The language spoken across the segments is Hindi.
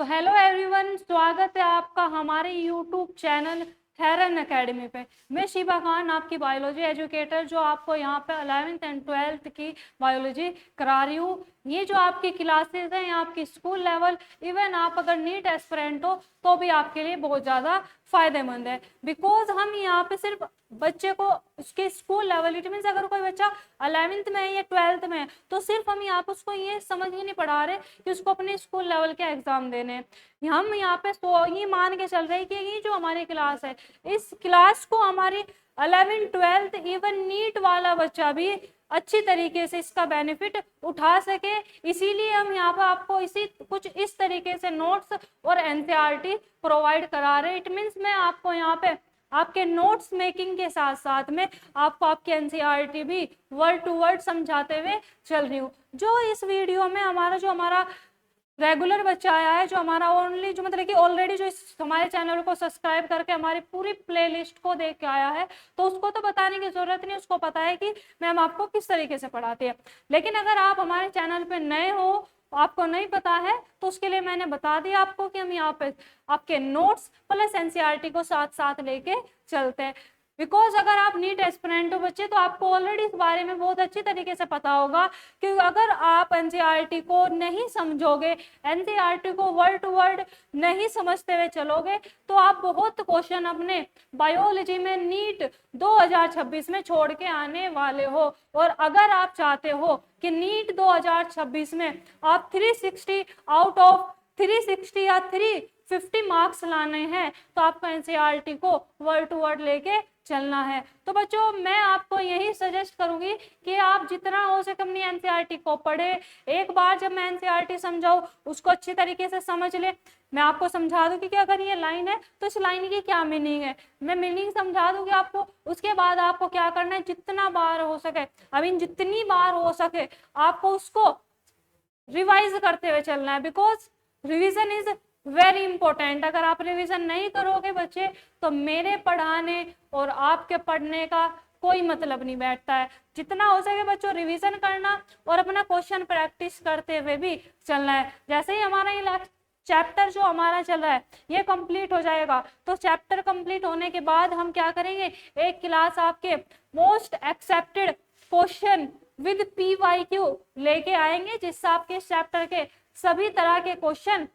तो हेलो एवरीवन, स्वागत है आपका हमारे यूट्यूब चैनल हेरन एकेडमी पे। मैं शिबा खान, आपकी बायोलॉजी एजुकेटर, जो आपको यहाँ पे 11th एंड 12th की बायोलॉजी करा रही हूँ। ये जो आपकी क्लासेस हैं, आपकी स्कूल लेवल, इवन आप अगर नीट एस्पिरेंट हो तो भी आपके लिए बहुत ज़्यादा फायदेमंद है। बिकॉज हम यहाँ पे सिर्फ बच्चे को उसके स्कूल लेवल, इट मीन्स अगर कोई बच्चा 11th में है या 12th में है तो सिर्फ हम यहाँ पे उसको ये समझ ही नहीं पढ़ा रहे कि उसको अपने स्कूल लेवल के एग्जाम देने हैं। हम यहाँ पे ये मान के चल रहे हैं कि ये जो हमारी क्लास है, इस क्लास को हमारी 11th 12th इवन नीट वाला बच्चा भी अच्छी तरीके से इसका बेनिफिट उठा सके। इसीलिए हम यहाँ पर आपको कुछ इस तरीके से नोट्स और एनसीईआरटी प्रोवाइड करा रहे हैं। इट मीन्स मैं आपको यहाँ पे आपके नोट्स मेकिंग के साथ साथ में आपको आपकी एनसीईआरटी भी वर्ड टू वर्ड समझाते हुए चल रही हूँ। जो इस वीडियो में हमारा रेगुलर बच्चा आया है, जो हमारा ओनली जो मतलब कि ऑलरेडी जो इस हमारे चैनल को सब्सक्राइब करके हमारी पूरी प्लेलिस्ट को देख के आया है, तो उसको तो बताने की जरूरत नहीं, उसको पता है कि मैम आपको किस तरीके से पढ़ाती है। लेकिन अगर आप हमारे चैनल पे नए हो, आपको नहीं पता है, तो उसके लिए मैंने बता दिया आपको कि हम यहाँ पे आपके नोट्स प्लस एनसीईआरटी को साथ साथ लेके चलते हैं। बिकॉज अगर आप नीट एस्पिरेंट हो बच्चे, तो आपको ऑलरेडी इस बारे में बहुत अच्छी तरीके से पता होगा कि अगर आप एनसीईआरटी को नहीं समझोगे, एनसीईआरटी को वर्ड टू वर्ड नहीं समझते हुए चलोगे, तो आप बहुत क्वेश्चन अपने बायोलॉजी में नीट 2026 में छोड़ के आने वाले हो। और अगर आप चाहते हो कि नीट 2026 में आप 360 आउट ऑफ 360 या 350 मार्क्स लाने हैं, तो आपको एनसीईआरटी को वर्ड टू वर्ड लेके चलना है। तो बच्चों, मैं आपको यही सजेस्ट करूंगी कि आप जितना हो सके अपनी एनसीईआरटी को पढ़े। एक बार जब मैं एनसीईआरटी समझाऊं, उसको अच्छी तरीके से समझ ले। मैं आपको समझा दूंगी कि अगर ये लाइन है तो इस लाइन की क्या मीनिंग है, मैं मीनिंग समझा दूंगी आपको। उसके बाद आपको क्या करना है, जितना बार हो सके, जितनी बार हो सके आपको उसको रिवाइज करते हुए चलना है। Because revision is very important. अगर आप रिवीजन नहीं करोगे बच्चे, तो मेरे पढ़ाने और आपके पढ़ने का कोई मतलब नहीं बैठता है। जितना हो सके बच्चों रिवीजन करना और अपना क्वेश्चन प्रैक्टिस करते हुए भी चलना है। जैसे ही हमारा ये चैप्टर जो हमारा चल रहा है ये कंप्लीट हो जाएगा, तो चैप्टर कंप्लीट होने के बाद हम क्या करेंगे, एक क्लास आपके most accepted question with PYQ लेके आएंगे, जिससे आपके चैप्टर के सभी तरह के क्वेश्चन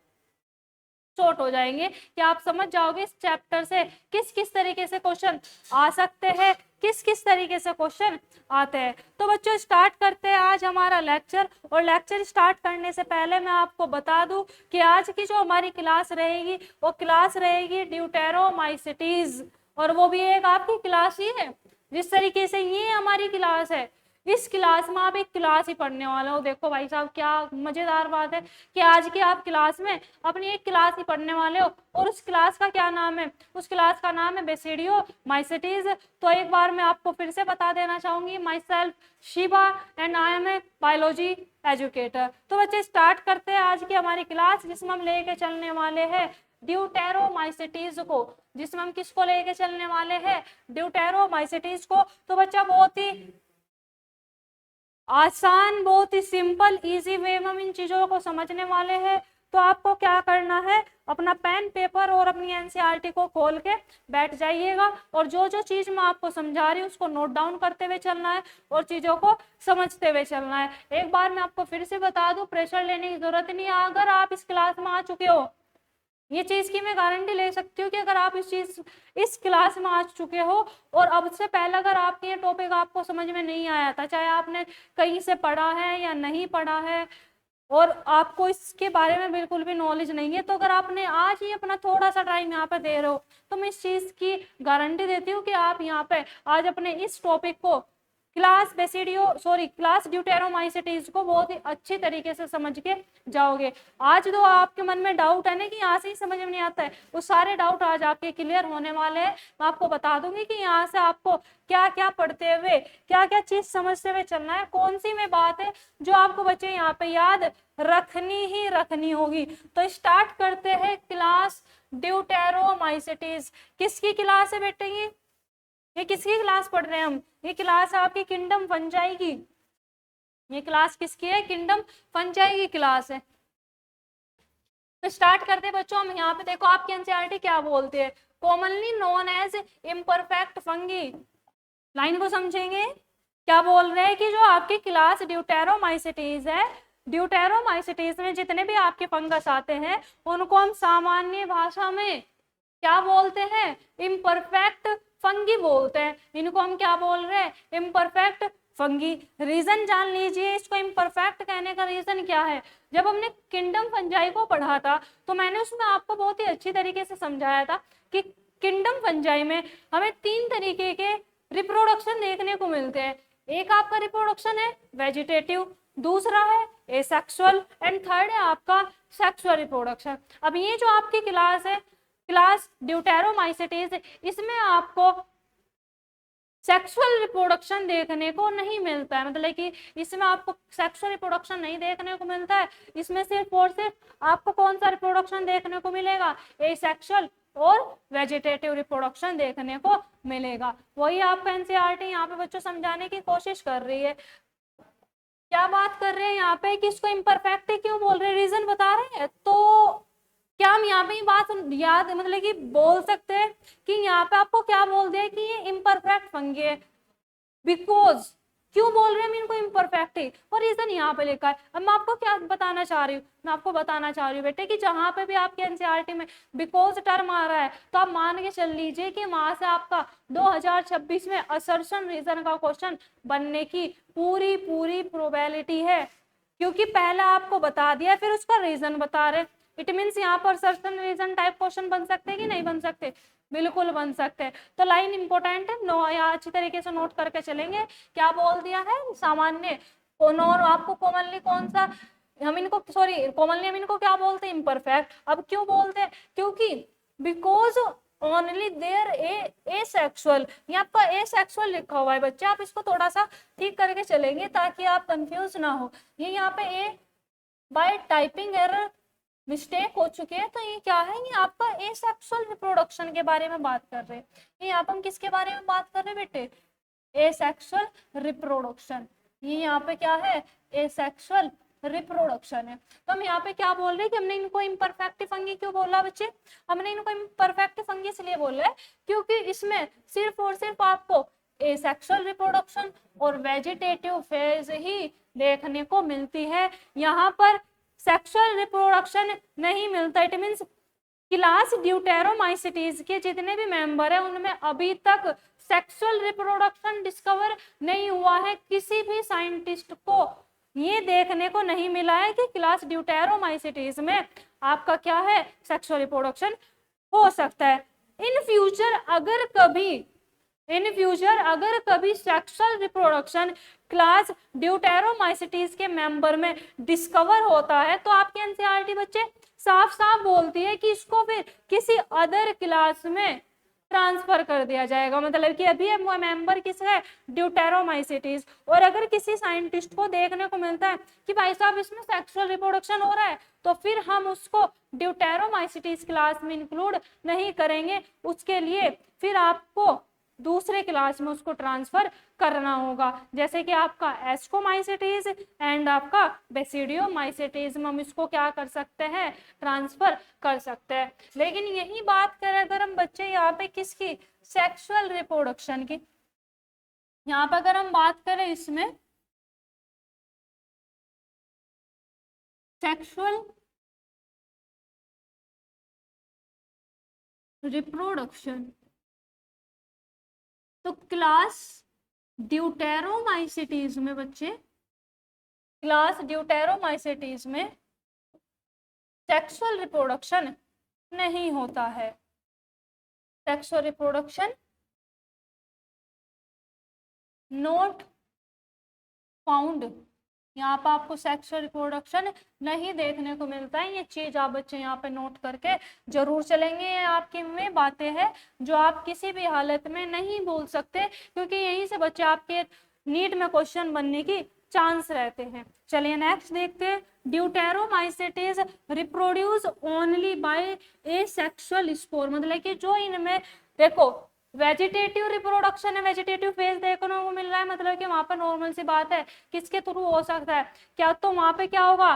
शॉर्ट हो जाएंगे कि आप समझ जाओगे इस चैप्टर से किस किस तरीके से क्वेश्चन आ सकते हैं, किस किस तरीके से क्वेश्चन आते हैं। तो बच्चों, स्टार्ट करते हैं आज हमारा लेक्चर। और लेक्चर स्टार्ट करने से पहले मैं आपको बता दूं कि आज की जो हमारी क्लास रहेगी वो क्लास रहेगी ड्यूटेरोमाइसिटीज, और वो भी एक आपकी क्लास ही है। जिस तरीके से ये हमारी क्लास है, इस क्लास में आप एक क्लास ही पढ़ने वाले हो। देखो भाई साहब, क्या मजेदार बात है कि आज की आप क्लास में अपनी एक क्लास ही पढ़ने वाले हो। और उस क्लास का क्या नाम है, उस क्लास का नाम है बेसिडियोमाइसिटीज। तो एक बार मैं आपको फिर से बता देना चाहूंगी, myself Shiba and I am a biology educator. तो बच्चे, स्टार्ट करते हैं आज की हमारी क्लास, जिसमें हम लेके चलने वाले हैं ड्यूटेरोमाइसिटीज को। जिसमें हम किसको लेके चलने वाले हैं, ड्यूटेरोमाइसिटीज को। तो बच्चा, बहुत ही आसान, बहुत ही सिंपल इजी वे में हम इन चीजों को समझने वाले हैं। तो आपको क्या करना है, अपना पेन पेपर और अपनी एनसीईआरटी को खोल के बैठ जाइएगा, और जो जो चीज मैं आपको समझा रही हूँ उसको नोट डाउन करते हुए चलना है और चीजों को समझते हुए चलना है। एक बार मैं आपको फिर से बता दूं, प्रेशर लेने की जरूरत नहीं है। अगर आप इस क्लास में आ चुके हो, ये चीज की मैं गारंटी ले सकती हूँ कि अगर आप इस क्लास में आ चुके हो और अब से पहले अगर आपके ये टॉपिक आपको समझ में नहीं आया था, चाहे आपने कहीं से पढ़ा है या नहीं पढ़ा है, और आपको इसके बारे में बिल्कुल भी नॉलेज नहीं है, तो अगर आपने आज ही अपना थोड़ा सा टाइम यहाँ पे दे रहे हो, तो मैं इस चीज की गारंटी देती हूँ कि आप यहाँ पे आज अपने इस टॉपिक को क्लास ड्यूटेरोमाइसिटीज को बहुत ही अच्छी तरीके से समझ के जाओगे। आज जो आपके मन में डाउट है ना कि यहाँ से ही समझ में नहीं आता है, वो सारे डाउट आज आपके क्लियर होने वाले हैं। मैं आपको बता दूंगी कि यहाँ से आपको क्या क्या पढ़ते हुए, क्या क्या चीज समझते हुए चलना है, कौन सी में बात है जो आपको बच्चे यहाँ पे याद रखनी ही रखनी होगी। तो स्टार्ट करते हैं क्लास ड्यूटेरोमाइसिटीज। किसकी क्लास है बेटे, ये किसकी क्लास पढ़ रहे हैं हम, ये क्लास आपकी किंगडम फंजाई की। ये क्लास किसकी है, किंगडम फंजाई की क्लास है। तो स्टार्ट करते बच्चों हम। यहाँ पे देखो आपकी एनसीईआरटी क्या बोलते हैं, commonly known as imperfect fungi. Line को समझेंगे, क्या बोल रहे हैं कि जो आपकी क्लास ड्यूटेरोमाइसिटीज है, ड्यूटेरोमाइसिटीज में जितने भी आपके फंगस आते हैं उनको हम सामान्य भाषा में क्या बोलते हैं, इम्परफेक्ट फंगी बोलते हैं। इनको हम क्या बोल रहे हैं, इम्परफेक्ट फंगी। रीजन जान लीजिए इसको इम्परफेक्ट कहने का रीजन क्या है। जब हमने किंगडम फंजाई को पढ़ा था तो मैंने उसमें आपको बहुत ही अच्छी तरीके से समझाया था कि किंगडम फंजाई में हमें 3 तरीके के रिप्रोडक्शन देखने को मिलते हैं। एक आपका रिप्रोडक्शन है वेजिटेटिव, दूसरा है एसेक्सुअल एंड थर्ड है आपका सेक्सुअल रिप्रोडक्शन। अब ये जो आपकी क्लास है, क्लास ड्यूटेरोमाइसिटीज, इसमें आपको सेक्सुअल रिप्रोडक्शन देखने को नहीं मिलता है, मतलब कि इसमें आपको सेक्सुअल रिप्रोडक्शन नहीं देखने को मिलता है। इसमें सिर्फ और सिर्फ आपको कौन सा रिप्रोडक्शन देखने को मिलेगा, एसेक्सुअल और वेजिटेटिव रिप्रोडक्शन देखने को मिलेगा। वही आपका एनसीईआरटी यहाँ पे बच्चों समझाने की कोशिश कर रही है। क्या बात कर रहे हैं यहाँ पे कि इसको इम्परफेक्ट क्यों बोल रहे हैं, रीजन बता रहे हैं। तो क्या हम यहाँ पे ये बात याद मतलब कि बोल सकते हैं कि यहाँ पे आपको क्या बोल दिया कि ये इम्परफेक्ट फंगी है, बिकॉज क्यों बोल रहे हैं हम इनको इम्परफेक्ट है, और रीजन यहाँ पे लिखा है। अब मैं आपको क्या बताना चाह रही हूँ, मैं आपको बताना चाह रही हूँ बेटे कि जहां पे भी आपके एनसीईआरटी में बिकॉज टर्म आ रहा है तो आप मान के चल लीजिए कि वहां से आपका 2026 में असर्शन रीजन का क्वेश्चन बनने की पूरी प्रोबेबिलिटी है, क्योंकि पहले आपको बता दिया फिर उसका रीजन बता रहे। इट मीन्स यहाँ पर सर्टन रीजन टाइप क्वेश्चन बन सकते हैं कि नहीं बन सकते, बिल्कुल बन सकते हैं। तो लाइन इंपॉर्टेंट है, नो या अच्छी तरीके से नोट करके चलेंगे। क्या बोल दिया है, सामान्य और आपको कॉमनली कौन सा, हम इनको सॉरी कॉमनली हम इनको क्या बोलते हैं, इम्परफेक्ट। अब क्यों बोलते हैं, क्योंकि बिकॉज ओनली देयर एसेक्सुअल, यहाँ पर एसेक्सुअल लिखा हुआ है बच्चे, आप इसको थोड़ा सा ठीक करके चलेंगे ताकि आप कंफ्यूज ना हो। ये यहाँ पे ए बाय टाइपिंग एरर मिस्टेक हो चुके हैं, तो ये क्या है, ये आपका एसेक्सुअल रिप्रोडक्शन के बारे में बात कर रहे हैं। ये यहाँ पर हम किसके बारे में बात कर रहे हैं बेटे, एसेक्सुअल रिप्रोडक्शन। ये यहाँ पे क्या है, एसेक्सुअल रिप्रोडक्शन है। तो हम यहाँ पे क्या बोल रहे हैं कि हमने इनको इम्परफेक्ट फंगी क्यों बोला बच्चे, हमने इनको इम्परफेक्ट फंगी इसलिए बोला है क्योंकि इसमें सिर्फ और सिर्फ आपको एसेक्सुअल रिप्रोडक्शन और वेजिटेटिव फेज ही देखने को मिलती है, यहाँ पर सेक्सुअल रिप्रोडक्शन नहीं मिलता। इट मीन्स क्लास ड्यूटेरोमाइसिटीज के जितने भी मेंबर है उनमें अभी तक सेक्सुअल रिप्रोडक्शन डिस्कवर नहीं हुआ है। किसी भी साइंटिस्ट को ये देखने को नहीं मिला है कि क्लास ड्यूटेरोमाइसिटीज में आपका क्या है, सेक्सुअल रिप्रोडक्शन हो सकता है। इन फ्यूचर अगर कभी सेक्सुअल रिप्रोडक्शन क्लास ड्यूटेरोमाइसिटीज के मेंबर में डिस्कवर होता है तो आपके एनसीईआरटी बच्चे साफ साफ बोलती है कि इसको फिर किसी अदर क्लास में ट्रांसफर कर दिया जाएगा। मतलब कि अभी वो मेंबर किस है, ड्यूटेरोमाइसिटीज। और अगर किसी साइंटिस्ट को देखने को मिलता है कि भाई साहब इसमें सेक्सुअल रिप्रोडक्शन हो रहा है तो फिर हम उसको ड्यूटेरोमाइसिटीज क्लास में इंक्लूड नहीं करेंगे, उसके लिए फिर आपको दूसरे क्लास में उसको ट्रांसफर करना होगा। जैसे कि आपका एस्कोमाइसिटीज एंड आपका बेसिडियोमाइसिटीज में हम इसको क्या कर सकते हैं, ट्रांसफर कर सकते हैं। लेकिन यही बात करें अगर हम बच्चे यहाँ पे किसकी, सेक्सुअल रिप्रोडक्शन की, यहाँ पर अगर हम बात करें इसमें सेक्सुअल रिप्रोडक्शन, तो क्लास ड्यूटेरोमाइसिटीज में बच्चे, क्लास ड्यूटेरोमाइसिटीज में सेक्सुअल रिप्रोडक्शन नहीं होता है। सेक्सुअल रिप्रोडक्शन नॉट फाउंड, यहाँ पर आपको सेक्सुअल रिप्रोडक्शन नहीं देखने को मिलता है। ये चीज आप बच्चे यहाँ पे नोट करके जरूर चलेंगे। ये आपकी में बातें हैं जो आप किसी भी हालत में नहीं भूल सकते, क्योंकि यहीं से बच्चे आपके नीट में क्वेश्चन बनने की चांस रहते हैं। चलिए नेक्स्ट देखते हैं, deuteromycetes reproduce only bye asexual spore, मतलब कि जो इनमें देखो वेजिटेटिव रिप्रोडक्शन है, वेजिटेटिव फेज देखने को मिल रहा है, मतलब कि वहां पर नॉर्मल सी बात है किसके थ्रू हो सकता है, क्या तो वहां पे क्या होगा,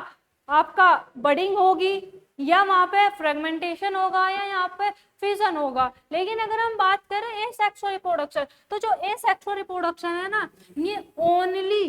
आपका बडिंग होगी, या वहां पे फ्रेगमेंटेशन होगा, या यहाँ पे फिजन होगा। लेकिन अगर हम बात करें एसेक्सुअल रिप्रोडक्शन, तो जो एसेक्सुअल रिप्रोडक्शन है ना, ये ओनली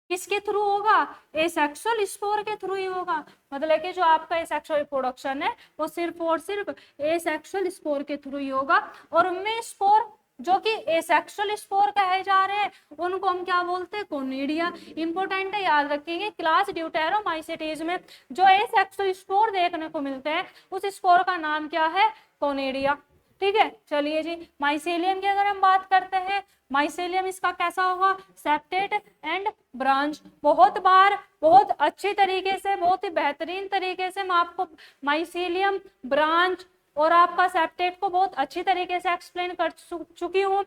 किसके थ्रू होगा, एसेक्सुअल स्पोर के थ्रू ही होगा। मतलब कि जो आपका एसेक्सुअल रिप्रोडक्शन है वो सिर्फ और सिर्फ एसेक्सुअल स्पोर के थ्रू ही होगा। और उनमें स्पोर जो कि एसेक्सुअल स्पोर कहे जा रहे हैं उनको हम क्या बोलते हैं, कोनिडिया। इंपॉर्टेंट है, याद रखिएगा, क्लास ड्यूटेरोमाइसिटीज में जो एसेक्सुअल स्पोर देखने को मिलते हैं उस स्पोर का नाम क्या है, कोनिडिया। ठीक है, चलिए जी, माइसेलियम की अगर हम बात करते हैं, माइसेलियम इसका कैसा होगा, सेप्टेट एंड ब्रांच। बहुत बार बहुत अच्छी तरीके से, बहुत ही बेहतरीन तरीके से मैं आपको माइसेलियम, ब्रांच और आपका सेप्टेट को बहुत अच्छी तरीके से एक्सप्लेन कर चुकी हूँ।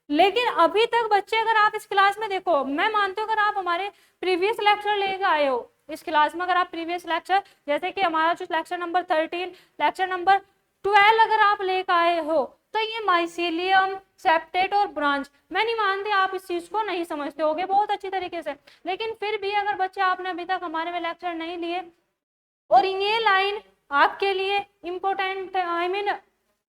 लेकिन अभी तक बच्चे, अगर आप इस क्लास में देखो, मैं मानती हूँ अगर आप हमारे प्रीवियस लेक्चर लेकर आए हो इस क्लास में, अगर आप प्रीवियस लेक्चर जैसे कि हमारा जो लेक्चर नंबर 13, लेक्चर नंबर 12 अगर आप लेकर आए हो, तो ये माइसेलियम, सेप्टेट और ब्रांच, मैं नहीं मानती आप इस चीज को नहीं समझते होगे बहुत अच्छी तरीके से। लेकिन फिर भी अगर बच्चे आपने अभी तक हमारे में लेक्चर नहीं लिए और ये लाइन आपके लिए इम्पोर्टेंट, आई मीन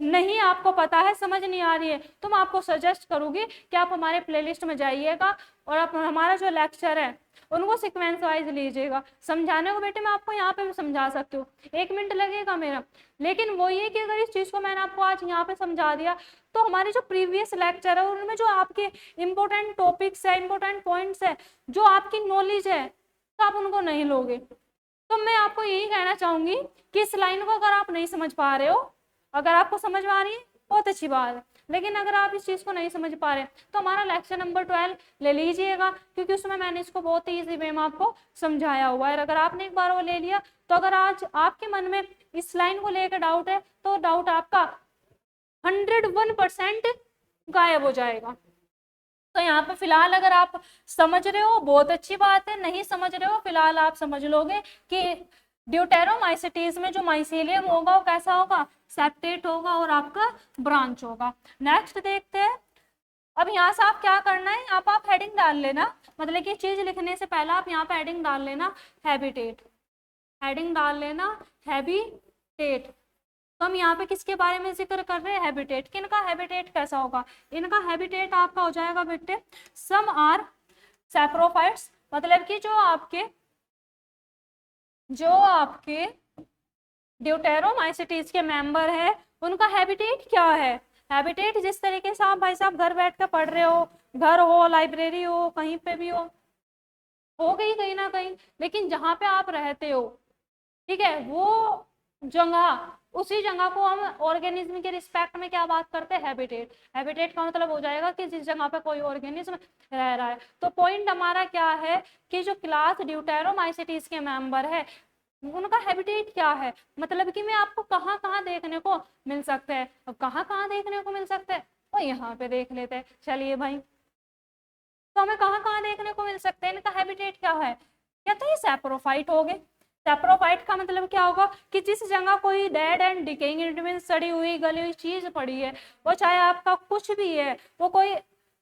नहीं आपको पता है, समझ नहीं आ रही है, तो मैं आपको सजेस्ट करूंगी कि आप हमारे प्लेलिस्ट में जाइएगा और आप हमारा जो लेक्चर है उनको सीक्वेंस वाइज लीजिएगा। समझाने को बेटे मैं आपको यहाँ पे भी समझा सकती हूँ, 1 मिनट लगेगा मेरा, लेकिन वो ये कि अगर इस चीज को मैंने आपको आज यहाँ पे समझा दिया तो हमारे जो प्रीवियस लेक्चर है उनमें जो आपके इम्पोर्टेंट टॉपिक्स है, इम्पोर्टेंट पॉइंट्स है, जो आपकी नॉलेज है, तो आप उनको नहीं लोगे। तो मैं आपको यही कहना चाहूंगी कि इस लाइन को अगर आप नहीं समझ पा रहे हो, अगर आपको समझ में आ रही है बहुत अच्छी बात है, लेकिन अगर आप इस चीज को नहीं समझ पा रहे तो हमारा लेक्चर नंबर 12 ले लीजिएगा, क्योंकि उसमें मैंने इसको बहुत ही इजी वे में आपको समझाया हुआ है। अगर आपने एक बार वो ले लिया तो अगर आज आपके मन में इस लाइन को लेकर डाउट है तो डाउट आपका 101% गायब हो जाएगा। तो यहाँ पे फिलहाल अगर आप समझ रहे हो बहुत अच्छी बात है, नहीं समझ रहे हो फिलहाल आप समझ लोगे कि ड्यूटेरोमाइसिटीज में जो माइसेलियम होगा वो कैसा होगा, सेप्टेट होगा और आपका ब्रांच होगा। नेक्स्ट देखते हैं। अब यहाँ से आप क्या करना है, आप हेडिंग डाल लेना, मतलब कि चीज लिखने से पहले आप यहाँ पे हेडिंग डाल लेना हैबिटेट, हेडिंग डाल लेना हैबिटेट। तो हम यहाँ पे किसके बारे में जिक्र कर रहे हैं, हैबिटेट। किनका हैबिटेट कैसा होगा, इनका हैबिटेट आपका हो जाएगा बेटे, सम आर सैप्रोफाइट्स, मतलब कि जो आपके ड्यूटेरोमाइसिटीज के मेंबर है उनका हैबिटेट क्या है। हैबिटेट जिस तरीके से आप भाई साहब घर बैठ कर पढ़ रहे हो, घर हो, लाइब्रेरी हो, कहीं पे भी हो गई कहीं ना कहीं, लेकिन जहाँ पे आप रहते हो, ठीक है, वो जगह, उसी जगह को हम ऑर्गेनिज्म के रिस्पेक्ट में क्या बात करते हैं, हैबिटेट। हैबिटेट का मतलब हो जाएगा कि जिस जगह पे कोई ऑर्गेनिज्म रह रहा है। तो पॉइंट हमारा क्या है कि जो क्लास ड्यूटेरोमाइसिटीज के मेंबर है उनका हैबिटेट क्या है, मतलब कि मैं आपको कहाँ कहाँ देखने को मिल सकता है। अब कहाँ कहाँ देखने को मिल सकता है तो यहाँ पे देख लेते हैं, चलिए भाई। तो हमें कहाँ कहाँ देखने को मिल सकता है, इनका हैबिटेट क्या है, क्या तो ये सैप्रोफाइट हो गए। सैप्रोफाइट का मतलब क्या होगा कि जिस जगह कोई dead and decaying, it means सड़ी हुई गली हुई चीज पड़ी है, वो चाहे आपका कुछ भी है, वो कोई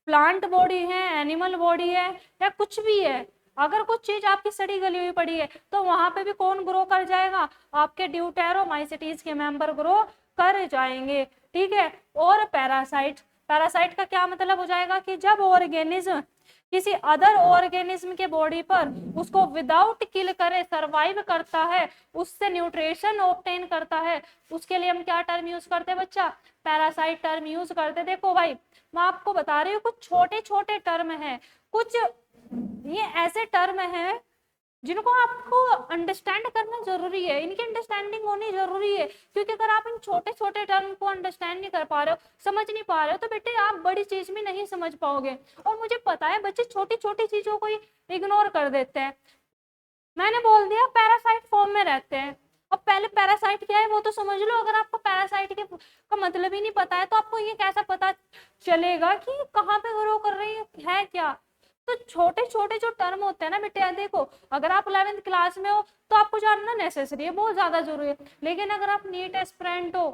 प्लांट बॉडी है, एनिमल बॉडी है, या कुछ भी है, अगर कुछ चीज आपकी सड़ी गली हुई पड़ी है तो वहां पे भी कौन ग्रो कर जाएगा, आपके ड्यूटेरोमाइसिटीज के मेंबर ग्रो कर जाएंगे। ठीक है, और पैरासाइट, पैरासाइट का क्या मतलब हो जाएगा कि जब ऑर्गेनिज्म किसी अदर ऑर्गेनिज्म के बॉडी पर उसको विदाउट किल करे सरवाइव करता है, उससे न्यूट्रिशन ऑब्टेन करता है, उसके लिए हम क्या टर्म यूज करते हैं बच्चा, पैरासाइट टर्म यूज करते हैं। देखो भाई मैं आपको बता रही हूँ कुछ छोटे छोटे टर्म हैं, कुछ ये ऐसे टर्म हैं जिनको आपको अंडरस्टैंड करना जरूरी है, इनकी अंडरस्टैंडिंग होनी जरूरी है, क्योंकि अगर आप इन छोटे छोटे टर्म को अंडरस्टैंड नहीं कर पा रहे हो, समझ नहीं पा रहे हो, तो बेटे आप बड़ी चीज में नहीं समझ पाओगे। और मुझे पता है बच्चे छोटी छोटी चीजों को इग्नोर कर देते हैं। मैंने बोल दिया पैरासाइट फॉर्म में रहते हैं, अब पहले पैरासाइट क्या है वो तो समझ लो। अगर आपको पैरासाइट के का मतलब ही नहीं पता है तो आपको ये कैसा पता चलेगा कि कहाँ पे ग्रो कर रही है क्या। तो छोटे छोटे जो टर्म होते हैं ना बेटे, देखो अगर आप 11th क्लास में हो तो आपको जानना नेसेसरी है, बहुत ज्यादा जरूरी है, लेकिन अगर आप नीट एस्पिरेंट हो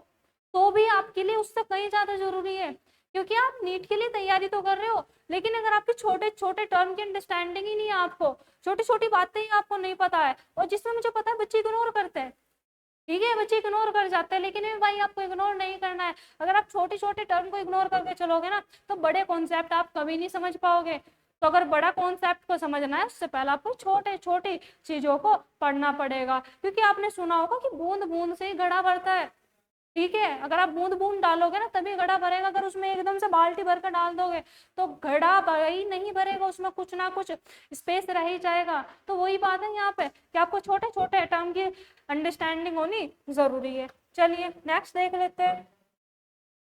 तो भी आपके लिए उससे कहीं ज्यादा जरूरी है क्योंकि आप नीट के लिए तैयारी तो कर रहे हो, लेकिन अगर आपके छोटे छोटे टर्म की अंडरस्टैंडिंग ही नहीं है, आपको छोटी छोटी बातें ही आपको नहीं पता है, और जिसमें मुझे पता है बच्चे इग्नोर करते हैं, ठीक है, बच्चे इग्नोर कर जाते हैं, लेकिन ये भाई आपको इग्नोर नहीं करना है। अगर आप छोटे छोटे टर्म को इग्नोर करके चलोगे ना, तो बड़े कॉन्सेप्ट आप कभी नहीं समझ पाओगे। तो अगर बड़ा कॉन्सेप्ट को समझना है, उससे पहले आपको छोटे छोटी चीजों को पढ़ना पड़ेगा, क्योंकि आपने सुना होगा कि बूंद बूंद से ही घड़ा भरता है, ठीक है। अगर आप बूंद बूंद डालोगे ना तभी घड़ा भरेगा, अगर उसमें एकदम से बाल्टी भरकर डाल दोगे तो घड़ा ही नहीं भरेगा, उसमें कुछ ना कुछ स्पेस रह ही जाएगा। तो वही बात है यहाँ पे कि आपको छोटे छोटे टर्म की अंडरस्टैंडिंग होनी जरूरी है। चलिए नेक्स्ट देख लेते हैं।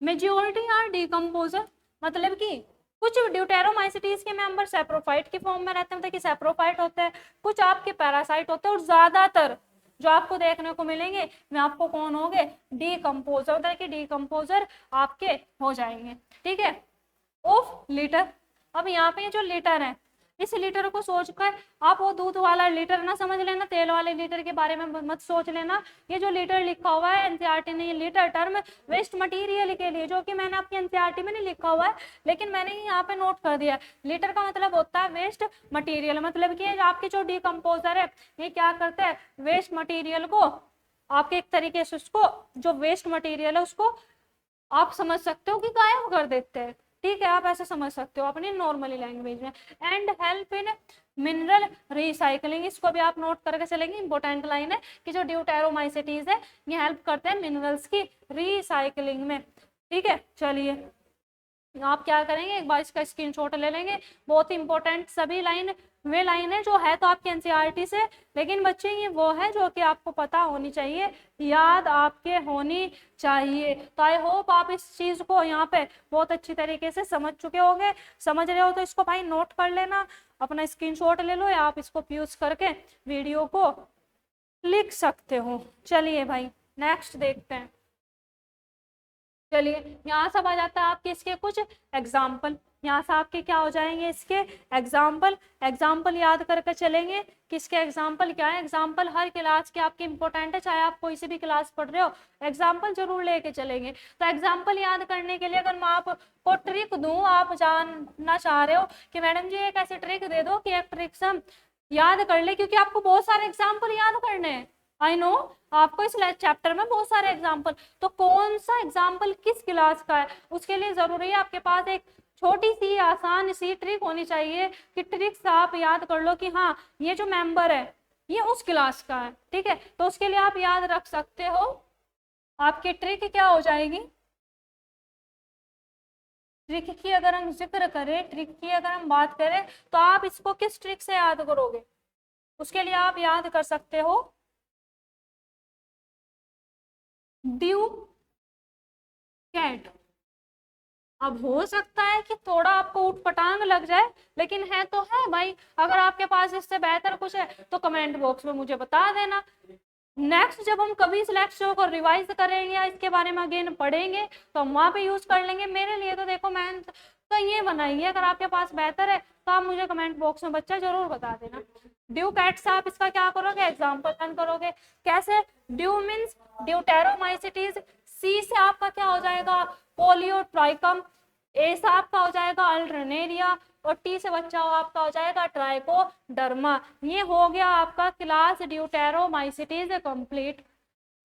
मेजोरिटी आर डिकम्पोजर, मतलब कि कुछ ड्यूटेरोमाइसिटीज के मेंबर सैप्रोफाइट की फॉर्म में रहते हैं, मतलब कि सैप्रोफाइट होते हैं, कुछ आपके पैरासाइट होते हैं, और ज्यादातर जो आपको देखने को मिलेंगे वे आपको कौन होंगे, डीकम्पोजर, मतलब कि डीकम्पोजर आपके हो जाएंगे, ठीक है। ऑफ लीटर, अब यहाँ पे जो लीटर है, इस लीटर को सोचकर आप वो दूध वाला लीटर ना समझ लेना, तेल वाले लीटर के बारे में मत सोच लेना। ये जो लीटर लिखा हुआ है एनसीईआरटी ने, ये लीटर टर्म वेस्ट मटेरियल के लिए, जो कि मैंने आपकी एनसीईआरटी में नहीं लिखा हुआ है, लेकिन मैंने यहाँ पे नोट कर दिया। लीटर का मतलब होता है वेस्ट मटीरियल, मतलब कि आपके जो डिकम्पोजर है ये क्या करते हैं, वेस्ट मटीरियल को आपके एक तरीके से उसको जो वेस्ट मटीरियल है उसको आप समझ सकते हो कि गायब कर देते हैं, ठीक है, आप ऐसे समझ सकते हो अपनी नॉर्मली लैंग्वेज में। And help in mineral recycling, इसको भी आप नोट करके चलेंगे, इंपॉर्टेंट लाइन है कि जो ड्यूटेरोमाइसिटीज है ये हेल्प करते हैं मिनरल्स की रिसाइकलिंग में, ठीक है। चलिए आप क्या करेंगे, एक बार इसका स्क्रीनशॉट ले लेंगे, बहुत ही इंपॉर्टेंट सभी लाइन वे लाइन है जो है तो आपके एनसीईआरटी से, लेकिन बच्चे ये वो है जो कि आपको पता होनी चाहिए, याद आपके होनी चाहिए। तो आई होप आप इस चीज को यहाँ पे बहुत अच्छी तरीके से समझ चुके होंगे। समझ रहे हो तो इसको भाई नोट कर लेना, अपना स्क्रीनशॉट ले लो, या आप इसको यूज करके वीडियो को लिख सकते हो। चलिए भाई नेक्स्ट देखते हैं। चलिए यहाँ सब आ जाता है आपके इसके कुछ एग्जाम्पल, यहाँ से आपके क्या हो जाएंगे, इसके एग्जाम्पल। एग्जाम्पल याद करके चलेंगे, किसके एग्जाम्पल क्या है, एग्जाम्पल हर क्लास के आपके इंपॉर्टेंट है, चाहे आप कोई से भी क्लास पढ़ रहे हो, एग्जाम्पल जरूर लेके चलेंगे। तो एग्जाम्पल याद करने के लिए अगर मैं आपको ट्रिक दूं, आप जानना चाह रहे हो कि मैडम जी एक ऐसी ट्रिक दे दो कि एक ट्रिक से हम याद कर ले, क्योंकि आपको बहुत सारे एग्जाम्पल याद करने हैं, आई नो आपको इस चैप्टर में बहुत सारे एग्जाम्पल, तो कौन सा एग्जाम्पल किस क्लास का है, उसके लिए जरूरी है आपके पास एक छोटी सी आसान सी ट्रिक होनी चाहिए कि ट्रिक से आप याद कर लो कि हाँ ये जो मेंबर है ये उस क्लास का है, ठीक है। तो उसके लिए आप याद रख सकते हो, आपकी ट्रिक क्या हो जाएगी, ट्रिक की अगर हम जिक्र करें, ट्रिक की अगर हम बात करें, तो आप इसको किस ट्रिक से याद करोगे, उसके लिए आप याद कर सकते हो ड्यू कैट। अब हो सकता है कि थोड़ा आपको उठपटांग लग जाए, लेकिन है तो है भाई, अगर आपके पास इससे बेहतर कुछ है तो कमेंट बॉक्स में मुझे बता देना। नेक्स्ट जब हम कभी इस लेक्चर को रिवाइज करेंगे या इसके बारे में अगेन पढ़ेंगे तो हम वहां पे यूज कर लेंगे। मेरे लिए तो देखो मैं तो ये बनाई है, अगर आपके पास बेहतर है तो आप मुझे कमेंट बॉक्स में बच्चा जरूर बता देना। ड्यू कैट से आप इसका क्या करोगे, एग्जाम्पल रन करोगे, कैसे, ड्यू मीन्स ड्यूटेरोमाइसिटीज, सी से आपका क्या हो जाएगा, पोलियोट्राइकम, ए से आपका हो जाएगा अल्टरनेरिया, और टी से बच्चा हो आपका हो जाएगा ट्राइकोडर्मा। ये हो गया आपका क्लास ड्यूटेरोमाइसिटीज कंप्लीट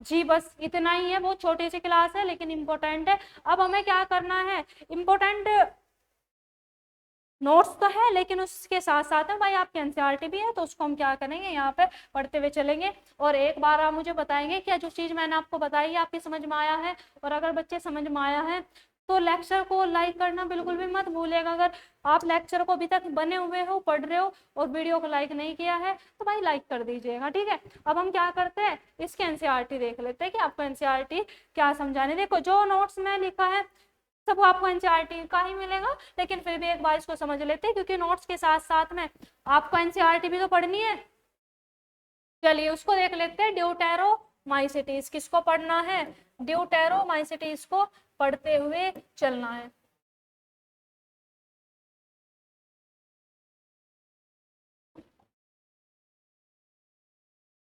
जी, बस इतना ही है, बहुत छोटी सी क्लास है लेकिन इंपॉर्टेंट है। अब हमें क्या करना है, इंपॉर्टेंट नोट्स तो है लेकिन उसके साथ साथ में भाई आपकी एनसीईआरटी भी है, तो उसको हम क्या करेंगे यहाँ पे पढ़ते हुए चलेंगे। और एक बार आप मुझे बताएंगे क्या जो चीज मैंने आपको बताई है आपकी समझ में आया है, और अगर बच्चे समझ में आया है तो लेक्चर को लाइक करना बिल्कुल भी मत भूलिएगा। अगर आप लेक्चर को अभी तक बने हुए हो, पढ़ रहे हो और वीडियो को लाइक नहीं किया है तो भाई लाइक कर दीजिएगा, ठीक है। अब हम क्या करते हैं, इसके एनसीईआरटी देख लेते हैं कि आपको एनसीईआरटी क्या समझाने। देखो जो नोट्स में लिखा है सब आपको एनसीईआरटी का ही मिलेगा, लेकिन फिर भी एक बार इसको समझ लेते हैं क्योंकि नोट्स के साथ साथ में आपको एनसीईआरटी भी तो पढ़नी है। चलिए उसको देख लेते हैं, ड्यूटेरोमाइसिटीज किसको पढ़ना है, ड्यूटेरोमाइसिटीज को पढ़ते हुए चलना है।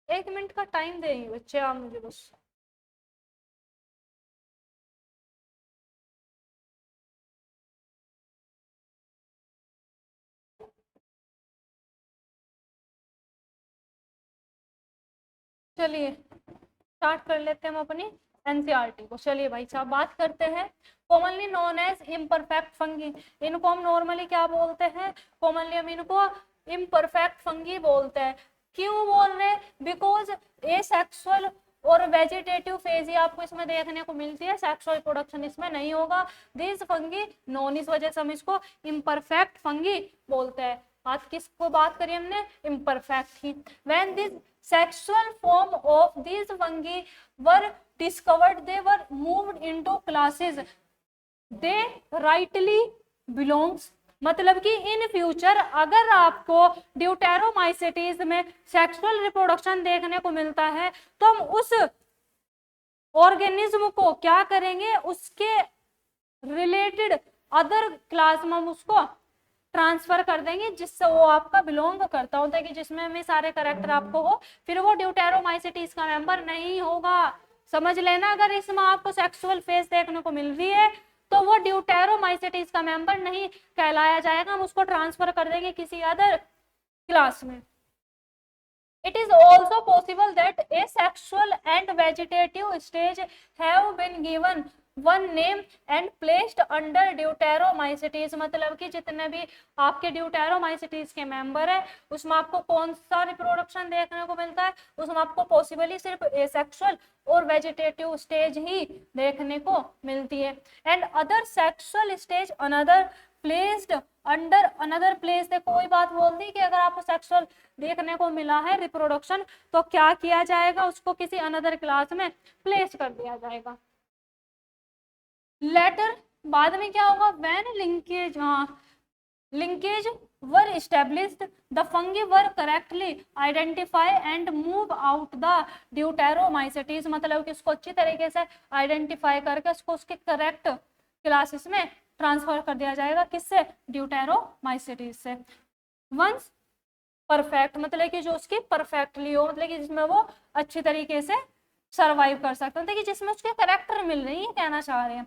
एक मिनट का टाइम देंगे बच्चे आप मुझे बस। चलिए स्टार्ट कर लेते हैं हम अपनी एनसीईआरटी को। चलिए भाई साहब बात करते हैं commonly known as imperfect fungi. इनको हम नॉर्मली क्या बोलते हैं? कॉमनली हम इनको इम्परफेक्ट फंगी बोलते हैं। क्यों बोल रहे? बिकॉज एसेक्सुअल और वेजिटेटिव फेज ही आपको इसमें देखने को मिलती है, सेक्सुअल रिप्रोडक्शन इसमें नहीं होगा। दिस फंगी नॉन, इस वजह से हम इसको इम्परफेक्ट फंगी बोलते हैं। आज किसको बात करी हमने? Imperfect he. When this sexual form of these fungi were discovered, they were moved into classes they rightly belongs। मतलब कि इन फ्यूचर अगर आपको ड्यूटेरोमाइसेटीज में सेक्सुअल रिप्रोडक्शन देखने को मिलता है तो हम उस ऑर्गेनिज्म को क्या करेंगे? उसके रिलेटेड अदर क्लास में हम उसको ट्रांसफर कर देंगे जिससे वो आपका बिलोंग करता होता है, कि जिसमें में सारे करेक्टर आपको हो, फिर वो ड्यूटेरोमाइसेटीज का मेंबर नहीं होगा। समझ लेना, अगर इसमें आपको सेक्सुअल फेज देखने को मिल रही है तो वो ड्यूटेरोमाइसेटीज का मेंबर नहीं कहलाया जाएगा, हम उसको ट्रांसफर कर देंगे किसी अदर क्लास में। It is also possible that asexual and vegetative stage have been given one name and placed under deuteromycetes। मतलब कि जितने भी आपके deuteromycetes के मेंबर है उसमें आपको कौन सा रिप्रोडक्शन देखने को मिलता है? उसमें आपको पॉसिबली सिर्फ एसेक्सुअल और वेजिटेटिव स्टेज ही देखने को मिलती है। And other sexual stage another placed under another place. देखो कोई बात बोल दी कि अगर आपको सेक्सुअल देखने को मिला है रिप्रोडक्शन तो क्या किया जाएगा? उसको किसी अनदर क्लास में प्लेस कर दिया जाएगा। लेटर बाद में क्या होगा? When linkage were established the fungi were correctly identify and move out the deuteromycetes. मतलब कि उसको अच्छी तरीके से आइडेंटिफाई करके उसको उसके करेक्ट क्लासेस में ट्रांसफर कर दिया जाएगा। किससे? ड्यूटेरोमाइसेटीज से। वंस परफेक्ट मतलब कि जो उसकी परफेक्टली हो, मतलब कि जिसमें वो अच्छी तरीके से सरवाइव कर सकते हैं, कि जिसमें उसके करेक्टर मिल रही है, कहना चाह रहे हैं।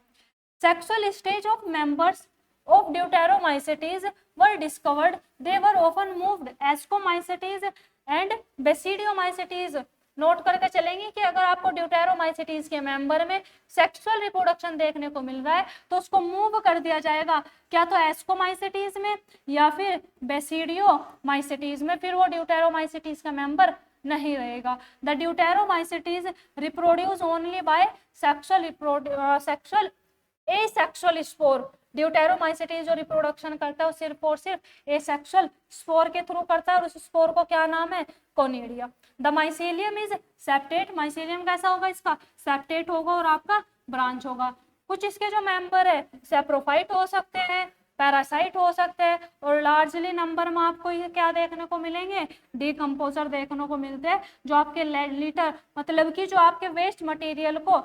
Sexual stage of members of deuteromycetes were discovered, they were often moved ascomycetes and basidiomycetes। Note करके चलेंगे कि अगर आपको ड्यूटेरोमाइसेटीज के मेंबर में सेक्सुअल रिप्रोडक्शन देखने को मिल रहा है तो उसको मूव कर दिया जाएगा क्या तो एस्कोमाइसेटीज में या फिर बेसिडियोमाइसेटीज में, फिर वो ड्यूटेरोमाइसेटीज का मेंबर नहीं रहेगा। The deuteromycetes reproduce only by sexual asexual spore. Deuteromycetes जो रिप्रोडक्शन करता है वो सिर्फ और सिर्फ एसेक्सुअल स्पोर के थ्रू करता है और उस स्पोर को क्या नाम है? Conidia. The mycelium is septate. Mycelium कैसा होगा? इसका सेप्टेट होगा और आपका ब्रांच होगा। कुछ इसके जो मेंबर है सेप्रोफाइट हो सकते हैं, पैरासाइट हो सकते हैं और लार्जली नंबर में आपको ये क्या देखने को मिलेंगे? डिकम्पोजर देखने को मिलते हैं जो आपके लीटर मतलब कि जो आपके वेस्ट मटेरियल को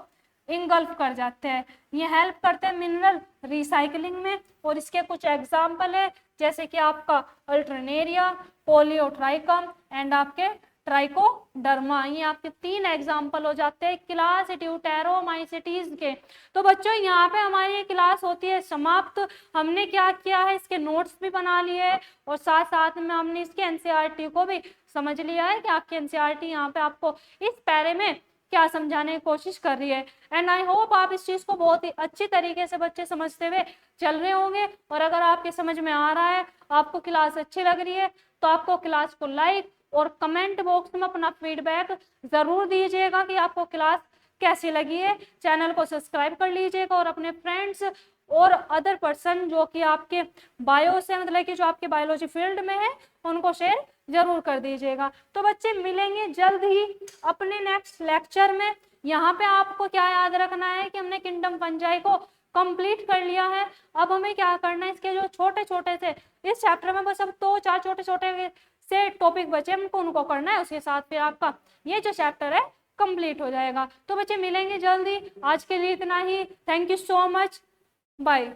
इंगल्फ कर जाते हैं। ये हेल्प करते हैं मिनरल रिसाइकलिंग में और इसके कुछ एग्जाम्पल है जैसे कि आपका अल्टरनेरिया, पोलियोट्राइकम एंड आपके ट्राइकोडर्मा। ये आपके 3 एग्जाम्पल हो जाते हैं क्लास ड्यूटेरोमाइसेटीज के। तो बच्चों यहाँ पे हमारी क्लास होती है समाप्त। हमने क्या किया है? इसके नोट्स भी बना लिए हैं और साथ साथ में हमने इसके एनसीईआरटी को भी समझ लिया है कि आपकी एनसीईआरटी यहाँ पे आपको इस पैरे में क्या समझाने की कोशिश कर रही है। एंड आई होप आप इस चीज को बहुत ही अच्छी तरीके से बच्चे समझते हुए चल रहे होंगे। और अगर आपके समझ में आ रहा है, आपको क्लास अच्छी लग रही है, तो आपको क्लास को लाइक और कमेंट बॉक्स में अपना फीडबैक जरूर दीजिएगा कि आपको क्लास कैसी लगी है। चैनल को सब्सक्राइब कर लीजिएगा और अपने फ्रेंड्स और अदर पर्सन जो कि आपके बायो से मतलब कि जो आपके बायोलॉजी फील्ड में है उनको शेयर जरूर कर दीजिएगा। तो बच्चे मिलेंगे जल्द ही अपने नेक्स्ट लेक्चर में। यहाँ पे आपको क्या याद रखना है कि हमने किंगडम फंजाई को कंप्लीट कर लिया है। अब हमें क्या करना है? इसके जो छोटे छोटे से इस चैप्टर में बस अब 2-4 छोटे छोटे से टॉपिक बचे हमको उनको करना है, उसके साथ फिर आपका ये जो चैप्टर है कंप्लीट हो जाएगा। तो बच्चे मिलेंगे जल्दी। आज के लिए इतना ही। Thank you so much. Bye.